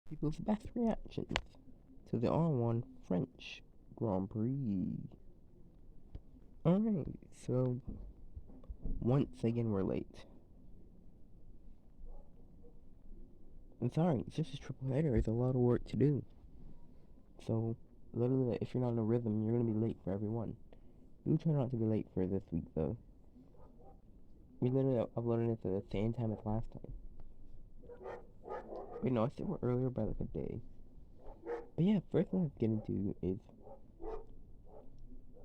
People's best reactions to the R1 French Grand Prix. Alright, so once again we're late. I'm sorry, it's just a triple header, it's a lot of work to do. So, literally, if you're not in a rhythm, you're gonna be late for everyone. You try not to be late for this week though. We literally uploaded it at the same time as last time. Wait, no, I said we're earlier by like a day. But yeah, first thing let's get into is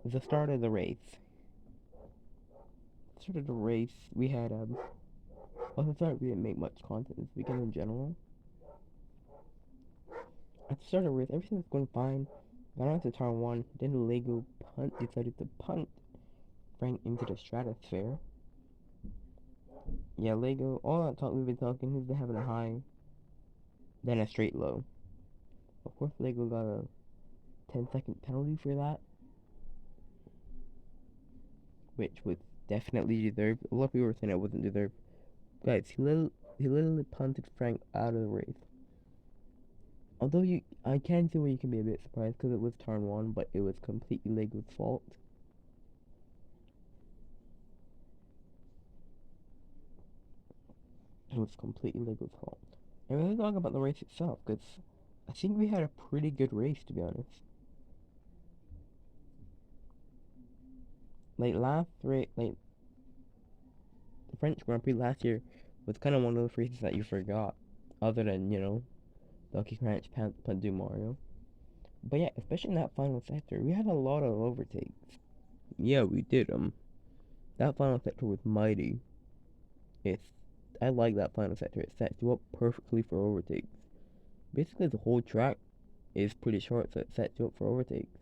the start of the race. Start of the race, we had well, the start we didn't make much content this weekend in general. At the start of the race, everything was going fine. Got on to turn one, then the Lego decided to punt Frank into the stratosphere. Yeah, Lego, all that talk we've been talking, he's been having a high, then a straight low. Of course, Lego got a 10-second penalty for that, which was definitely deserved. A lot of people were saying it wasn't deserved. Guys, he literally punted Frank out of the race. Although I can see where you can be a bit surprised because it was turn one, but it was completely Lego's fault. It was completely Lego's fault. And let's talk about the race itself, because I think we had a pretty good race, to be honest. Like like the French Grand Prix last year was kind of one of those races that you forgot, other than Donkey Ranch Punt do Mario. But yeah, especially in that final sector, we had a lot of overtakes. Yeah, we did. That final sector was mighty. It's I like that final sector. It sets you up perfectly for overtakes. Basically, the whole track is pretty short, so it sets you up for overtakes.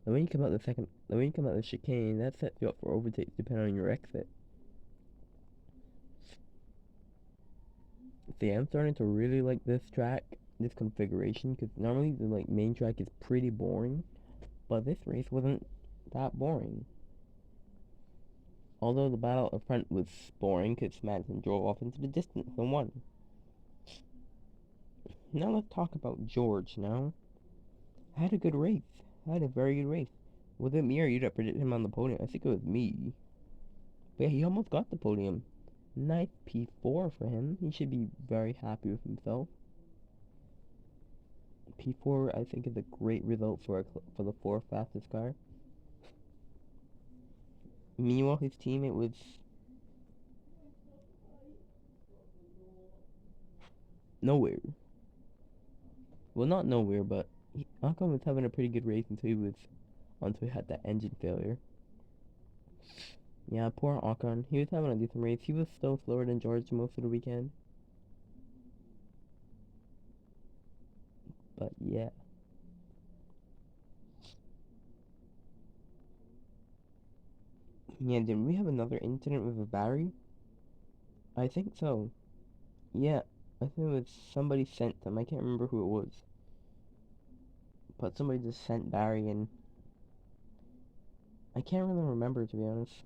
And when you come out when you come out the chicane, that sets you up for overtakes depending on your exit. See, I'm starting to really like this track, this configuration, because normally the main track is pretty boring, but this race wasn't that boring. Although the battle up front was boring, because Madsen drove off into the distance and won. Now let's talk about George now. I had a good race. I had a very good race. Was it me or you that predicted him on the podium? I think it was me. But yeah, he almost got the podium. Nice P4 for him. He should be very happy with himself. P4, I think, is a great result for the fourth fastest car. Meanwhile, his teammate was nowhere. Well, not nowhere, but Ocon was having a pretty good race until he had that engine failure. Yeah, poor Ocon. He was having a decent race. He was still slower than George most of the weekend. But yeah. Yeah, did we have another incident with a battery? I think so. Yeah, I think it was somebody sent them. I can't remember who it was. But somebody just sent Barry and I can't really remember, to be honest.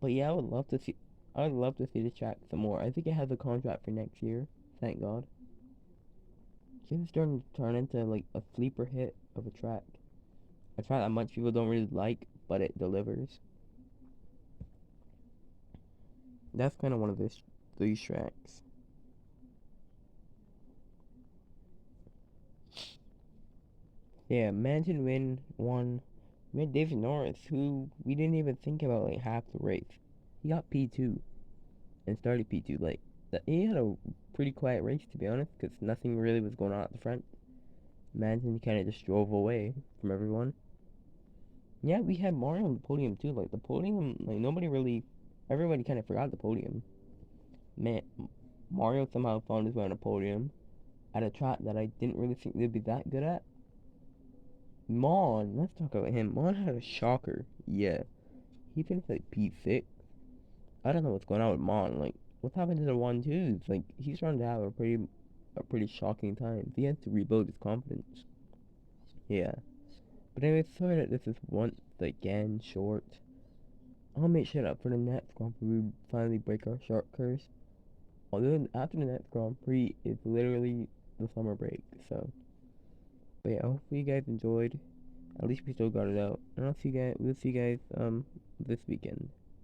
But yeah, I would love to see the track some more. I think it has a contract for next year. Thank God. It's starting to turn into like a sleeper hit of a track. A track that much people don't really like, but it delivers. That's kind of one of these tracks. Yeah, imagine win one. We had David Norris, who we didn't even think about like half the race. He got P2 and started P2. He had a pretty quiet race, to be honest, because nothing really was going on at the front. Imagine he kind of just drove away from everyone. Yeah, we had Mario on the podium too. Like the podium, everybody kind of forgot the podium. Man, Mario somehow found his way on a podium at a track that I didn't really think they'd be that good at. Mon, let's talk about him. Mon had a shocker. Yeah, he finished like P6. I don't know what's going on with Mon. Like, what's happened to the 1-2s? Like, he's starting to have a pretty shocking time. He has to rebuild his confidence. Yeah. But anyway, sorry that this is once again short. I'll make sure that for the next Grand Prix we finally break our shark curse. Although after the next Grand Prix is literally the summer break, so. But yeah, hopefully you guys enjoyed. At least we still got it out. And we'll see you guys this weekend.